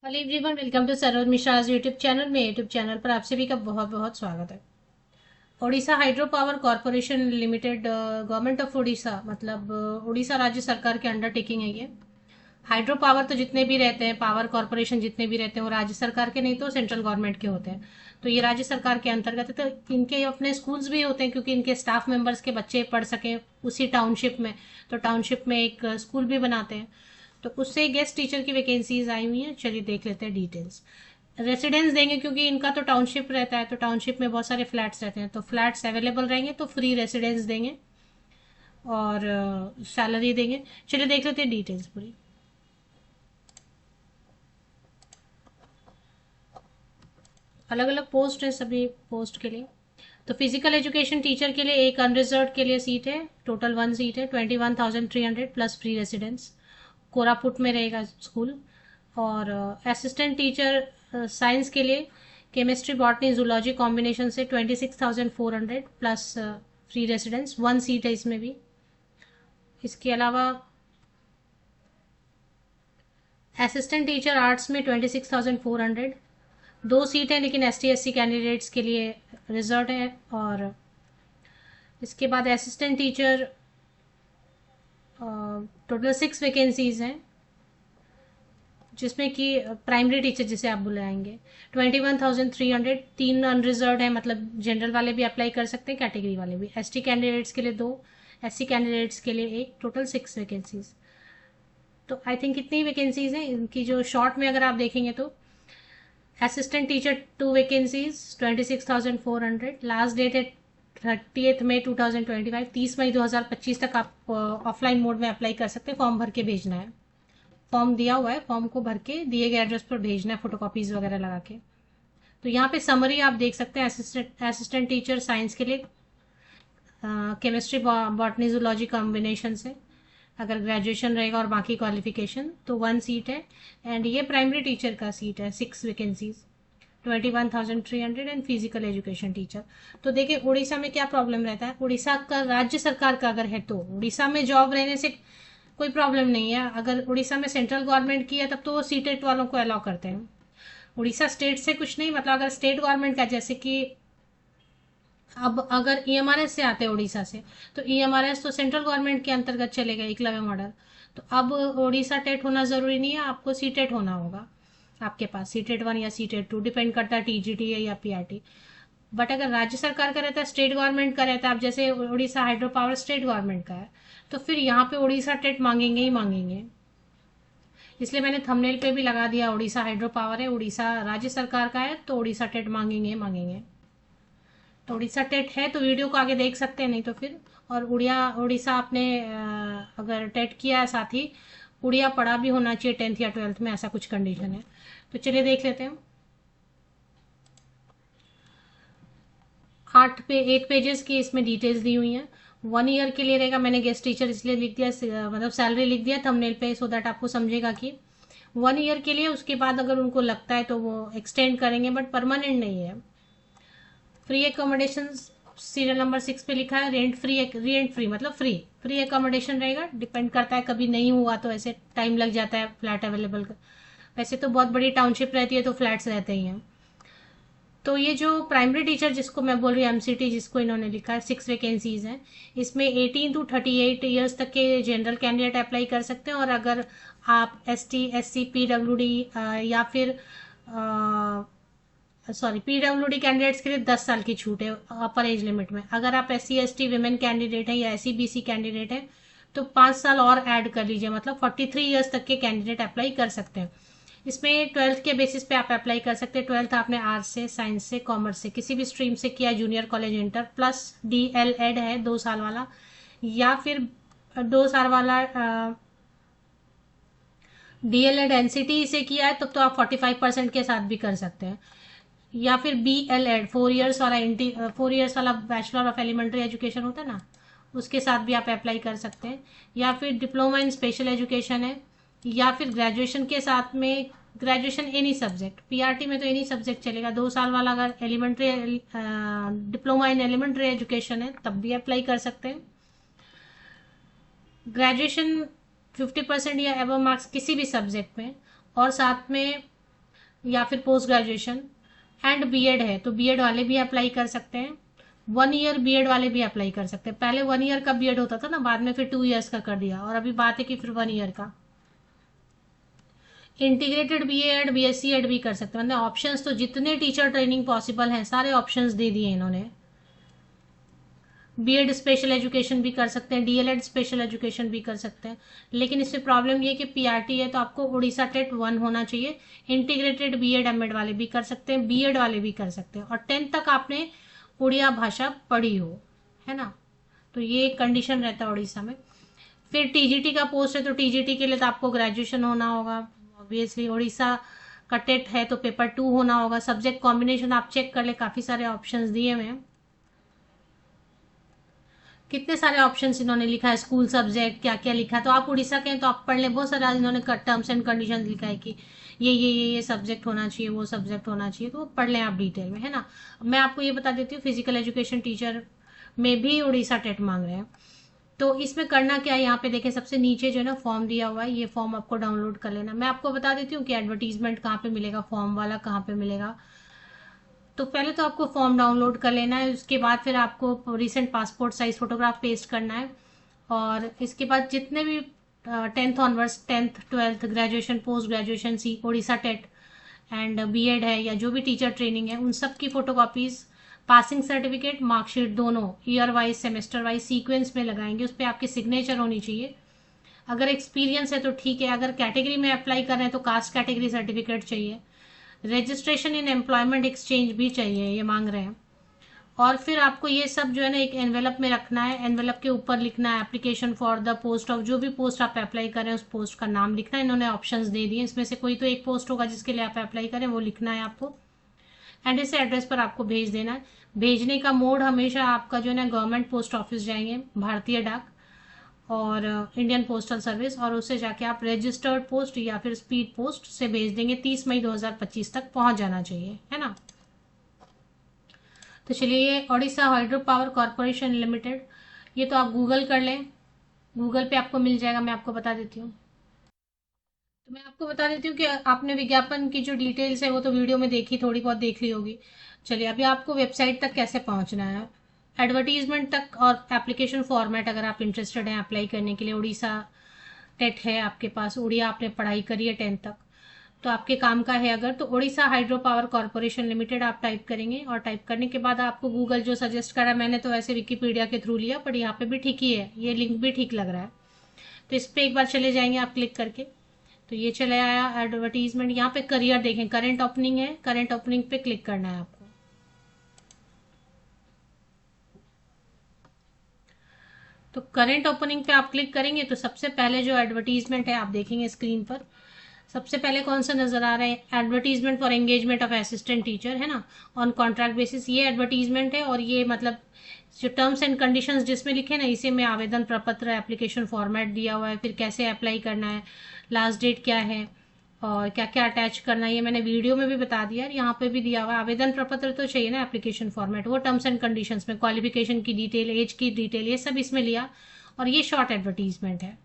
Hello everyone, welcome to Saroj मिश्राज YouTube channel में। YouTube channel पर आप सभी का बहुत बहुत स्वागत है। Odisha hydro power corporation limited, government of Odisha मतलब उड़ीसा राज्य सरकार के अंडरटेकिंग है ये। हाइड्रो पावर तो जितने भी रहते हैं, पावर कॉरपोरेशन जितने भी रहते हैं, वो राज्य सरकार के नहीं तो सेंट्रल गवर्नमेंट के होते हैं। तो ये राज्य सरकार के अंतर्गत है। तो इनके अपने स्कूल्स भी होते हैं क्योंकि इनके स्टाफ मेंबर्स के बच्चे पढ़ सकें उसी टाउनशिप में। तो टाउनशिप में एक स्कूल भी बनाते हैं। तो उससे गेस्ट टीचर की वैकेंसीज आई हुई हैं। चलिए देख लेते हैं डिटेल्स। रेसिडेंस देंगे क्योंकि इनका तो टाउनशिप रहता है, तो टाउनशिप में बहुत सारे फ्लैट्स रहते हैं, तो फ्लैट्स अवेलेबल रहेंगे तो फ्री रेसिडेंस देंगे और सैलरी देंगे। चलिए देख लेते हैं डिटेल्स पूरी। अलग अलग पोस्ट है सभी पोस्ट के लिए। तो फिजिकल एजुकेशन टीचर के लिए एक अनरिजर्व के लिए सीट है। टोटल 1 सीट है। 21,300 प्लस फ्री रेसिडेंस। कोरापुट में रहेगा स्कूल। और असिस्टेंट टीचर साइंस के लिए केमिस्ट्री बॉटनी जूलॉजी कॉम्बिनेशन से 26,400 प्लस फ्री रेसिडेंस। 1 सीट है इसमें भी। इसके अलावा असिस्टेंट टीचर आर्ट्स में 26,400। 2 सीट है लेकिन ST SC कैंडिडेट्स के लिए रिजर्व है। और इसके बाद असिस्टेंट टीचर, टोटल 6 वैकेंसीज हैं जिसमें कि प्राइमरी टीचर जिसे आप बुलाएंगे 21,300। 3 अनरिजर्व है, मतलब जनरल वाले भी अप्लाई कर सकते हैं, कैटेगरी वाले भी। ST कैंडिडेट्स के लिए 2, SC कैंडिडेट्स के लिए 1, टोटल 6 वैकेंसीज। तो आई थिंक कितनी वैकेंसीज हैं इनकी, जो शॉर्ट में अगर आप देखेंगे तो assistant teacher 2 vacancies 26,400। Last date है 30 मई 2025। 30 मई 2025 तक आप ऑफलाइन मोड में अप्लाई कर सकते हैं। फॉर्म भर के भेजना है। फॉर्म दिया हुआ है, फॉर्म को भर के दिए गए एड्रेस पर भेजना है, फोटोकॉपीज वगैरह लगा के। तो यहाँ पे समरी आप देख सकते हैं। असिस्टेंट टीचर साइंस के लिए केमिस्ट्री बॉटनी जूलॉजी कॉम्बिनेशन से अगर ग्रेजुएशन रहेगा और बाकी क्वालिफिकेशन तो 1 सीट है। एंड ये प्राइमरी टीचर का सीट है। 6 vacancies 21,300 and physical education teacher. तो देखिए उड़ीसा में क्या प्रॉब्लम रहता है। उड़ीसा का राज्य सरकार का अगर है तो उड़ीसा में जॉब रहने से कोई प्रॉब्लम नहीं है। अगर उड़ीसा में सेंट्रल गवर्नमेंट की है तब तो वो सीटेट वालों को अलाउ करते हैं। उड़ीसा स्टेट से कुछ नहीं, मतलब अगर स्टेट गवर्नमेंट का, जैसे कि अब अगर EMRS से आते हैं उड़ीसा से, तो EMRS तो सेंट्रल गवर्नमेंट के अंतर्गत चलेगा, एकलव्य मॉडल। तो अब उड़ीसा टेट होना जरूरी नहीं है, आपको सीटेट होना होगा। आपके पास सीटेट 1 या सीटेट 2 डिपेंड करता है, TGT है या PRT। बट अगर राज्य सरकार का रहता है, स्टेट गवर्नमेंट का रहता है, अब जैसे Orissa hydro power state government का है, तो फिर यहाँ पे उड़ीसा टेट मांगेंगे ही मांगेंगे। इसलिए मैंने थंबनेल पे भी लगा दिया, उड़ीसा हाइड्रो पावर है, उड़ीसा राज्य सरकार का है, तो उड़ीसा टेट मांगेंगे ही मांगेंगे। तो उड़ीसा टेट है तो वीडियो को आगे देख सकते हैं, नहीं तो फिर। और उड़ीसा आपने अगर टेट किया है, साथ ही उड़िया पढ़ा भी होना चाहिए 10th या 12th में, ऐसा कुछ कंडीशन है। तो चलिए देख लेते हैं। 8 पेजेस की इसमें डिटेल्स दी हुई हैं। 1 ईयर के लिए रहेगा। मैंने गेस्ट टीचर इसलिए लिख दिया, मतलब सैलरी लिख दिया थंबनेल पे, सो दैट आपको समझेगा कि 1 ईयर के लिए। उसके बाद अगर उनको लगता है तो वो एक्सटेंड करेंगे, बट परमानेंट नहीं है। फ्री एकोमोडेशन सीरियल नंबर 6 पे लिखा है। रेंट फ्री मतलब फ्री फ्री एकोमोडेशन रहेगा। डिपेंड करता है, कभी नहीं हुआ तो ऐसे टाइम लग जाता है फ्लैट अवेलेबल। वैसे तो बहुत बड़ी टाउनशिप रहती है तो फ्लैट्स रहते ही हैं। तो ये जो प्राइमरी टीचर जिसको मैं बोल रही हूँ, MCT जिसको इन्होंने लिखा है, 6 वैकेंसीज हैं। इसमें 18 to 38 ईयर्स तक के जनरल कैंडिडेट अप्लाई कर सकते हैं। और अगर आप ST SC PWD या फिर सॉरी PWD कैंडिडेट्स के लिए 10 साल की छूट है अपर एज लिमिट में। अगर आप SC ST विमेन कैंडिडेट हैं या SC BC कैंडिडेट हैं तो 5 साल और ऐड कर लीजिए, मतलब 43 ईयर्स तक के कैंडिडेट अप्लाई कर सकते हैं। इसमें 12th के बेसिस पे आप अप्लाई कर सकते हैं। 12th आपने आर्ट्स से, साइंस से, कॉमर्स से, किसी भी स्ट्रीम से किया, junior college inter plus DL.Ed है 2 साल वाला, या फिर 2 साल वाला DL.Ed NCT से किया है तो आप 45% के साथ भी कर सकते हैं। या फिर BL.Ed 4 ईयर्स वाला 4 ईयर्स वाला बैचलर ऑफ एलिमेंट्री एजुकेशन होता है ना, उसके साथ भी आप अप्लाई कर सकते हैं। या फिर डिप्लोमा इन स्पेशल एजुकेशन है, या फिर ग्रेजुएशन के साथ में ग्रेजुएशन एनी सब्जेक्ट। PRT में तो एनी सब्जेक्ट चलेगा। 2 साल वाला अगर elementary diploma in elementary education है तब भी अप्लाई कर सकते हैं। ग्रेजुएशन 50% या एबव मार्क्स किसी भी सब्जेक्ट में, और साथ में या फिर पोस्ट ग्रेजुएशन एंड बीएड है तो बीएड वाले भी अप्लाई कर सकते हैं। 1 ईयर बीएड वाले भी अप्लाई कर सकते हैं। पहले 1 ईयर का बीएड होता था ना, बाद में फिर 2 ईयर्स का कर दिया, और अभी बात है कि फिर 1 ईयर का। इंटीग्रेटेड बीएड बीएससी एड भी कर सकते हैं। मतलब ऑप्शंस तो जितने टीचर ट्रेनिंग पॉसिबल हैं सारे ऑप्शंस दे दिए इन्होंने। बीएड स्पेशल एजुकेशन भी कर सकते हैं, डीएलएड स्पेशल एजुकेशन भी कर सकते हैं, लेकिन इसमें प्रॉब्लम ये कि पीआरटी है तो आपको उड़ीसा टेट 1 होना चाहिए। इंटीग्रेटेड बीएड एमएड वाले भी कर सकते हैं, बीएड वाले भी कर सकते हैं, और 10th तक आपने उड़िया भाषा पढ़ी हो, है ना। तो ये एक कंडीशन रहता है उड़ीसा में। फिर टीजीटी का पोस्ट है तो टीजीटी के लिए तो आपको ग्रेजुएशन होना होगा ऑब्वियसली। उड़ीसा का टेट है तो पेपर 2 होना होगा। सब्जेक्ट कॉम्बिनेशन आप चेक कर ले, काफी सारे ऑप्शंस दिए हुए हैं। कितने सारे ऑप्शंस इन्होंने लिखा है, स्कूल सब्जेक्ट क्या क्या लिखा है। तो आप उड़ीसा के हैं तो आप पढ़ लें, बहुत सारा इन्होंने टर्म्स एंड कंडीशन लिखा है कि ये सब्जेक्ट होना चाहिए, वो सब्जेक्ट होना चाहिए, तो पढ़ लें आप डिटेल में, है ना। मैं आपको ये बता देती हूँ, फिजिकल एजुकेशन टीचर में भी उड़ीसा टेट मांग रहे हैं। तो इसमें करना क्या है, यहाँ पे देखें सबसे नीचे जो है ना फॉर्म दिया हुआ है, ये फॉर्म आपको डाउनलोड कर लेना। मैं आपको बता देती हूँ कि एडवर्टीजमेंट कहाँ पे मिलेगा, फॉर्म वाला कहाँ पे मिलेगा। तो पहले तो आपको फॉर्म डाउनलोड कर लेना है, उसके बाद फिर आपको recent passport size photograph paste करना है, और इसके बाद जितने भी 10th onwards, 10th 12th graduation post graduation सी उड़ीसा टेट एंड बीएड है या जो भी टीचर ट्रेनिंग है, उन सब की फोटोकॉपीज, पासिंग सर्टिफिकेट, मार्कशीट दोनों year wise semester wise sequence में लगाएंगे। उस पर आपकी सिग्नेचर होनी चाहिए। अगर एक्सपीरियंस है तो ठीक है, अगर कैटेगरी में अप्लाई कर रहे हैं तो कास्ट कैटेगरी सर्टिफिकेट चाहिए। रजिस्ट्रेशन इन एम्प्लॉयमेंट एक्सचेंज भी चाहिए, ये मांग रहे हैं। और फिर आपको ये सब जो है ना एक एनवेलप में रखना है। एनवेलप के ऊपर लिखना है application for the post of, जो भी पोस्ट आप अप्लाई करें उस पोस्ट का नाम लिखना है। इन्होंने ऑप्शंस दे दिए, इसमें से कोई तो एक पोस्ट होगा जिसके लिए आप अप्लाई करें, वो लिखना है आपको, एंड इस एड्रेस पर आपको भेज देना है। भेजने का मोड हमेशा आपका जो है ना गवर्नमेंट पोस्ट ऑफिस जाएंगे, भारतीय डाक और इंडियन पोस्टल सर्विस, और उससे जाके आप रजिस्टर्ड पोस्ट या फिर स्पीड पोस्ट से भेज देंगे। 30 मई 2025 तक पहुंच जाना चाहिए, है ना। तो चलिए, Odisha hydro power corporation limited, ये तो आप गूगल कर लें, गूगल पे आपको मिल जाएगा। मैं आपको बता देती हूँ, तो मैं आपको बता देती हूँ कि आपने विज्ञापन की जो डिटेल्स है वो तो वीडियो में देखी, थोड़ी बहुत देख ली होगी। चलिए, अभी आपको वेबसाइट तक कैसे पहुंचना है, एडवर्टीजमेंट तक और एप्लीकेशन फॉर्मेट, अगर आप इंटरेस्टेड हैं अप्लाई करने के लिए। उड़ीसा टेट है आपके पास, उड़िया आपने पढ़ाई करी है 10th तक, तो आपके काम का है अगर, तो Orissa hydro power corporation limited आप टाइप करेंगे, और टाइप करने के बाद आपको गूगल जो सजेस्ट करा, मैंने तो वैसे विकीपीडिया के थ्रू लिया, पर यहाँ पे भी ठीक ही है, ये लिंक भी ठीक लग रहा है। तो इस पर एक बार चले जाएंगे आप क्लिक करके, तो ये चले आया एडवर्टीजमेंट। यहाँ पे करियर देखें, करंट ओपनिंग है, करंट ओपनिंग पे क्लिक करना है आपको। तो करंट ओपनिंग पे आप क्लिक करेंगे तो सबसे पहले जो एडवर्टीजमेंट है आप देखेंगे स्क्रीन पर, सबसे पहले कौन सा नजर आ रहा है, advertisement for engagement of assistant teacher, है ना, ऑन कॉन्ट्रैक्ट बेसिस। ये एडवर्टीजमेंट है, और ये मतलब जो टर्म्स एंड कंडीशंस जिसमें लिखे ना, इसी में आवेदन प्रपत्र एप्लीकेशन फॉर्मेट दिया हुआ है, फिर कैसे अप्लाई करना है, लास्ट डेट क्या है, और क्या क्या अटैच करना है, ये मैंने वीडियो में भी बता दिया, यहाँ पे भी दिया हुआ है। आवेदन प्रपत्र तो चाहिए ना, एप्लीकेशन फॉर्मेट, वो टर्म्स एंड कंडीशंस में क्वालिफिकेशन की डिटेल, एज की डिटेल, ये सब इसमें लिया, और ये शॉर्ट एडवर्टीजमेंट है।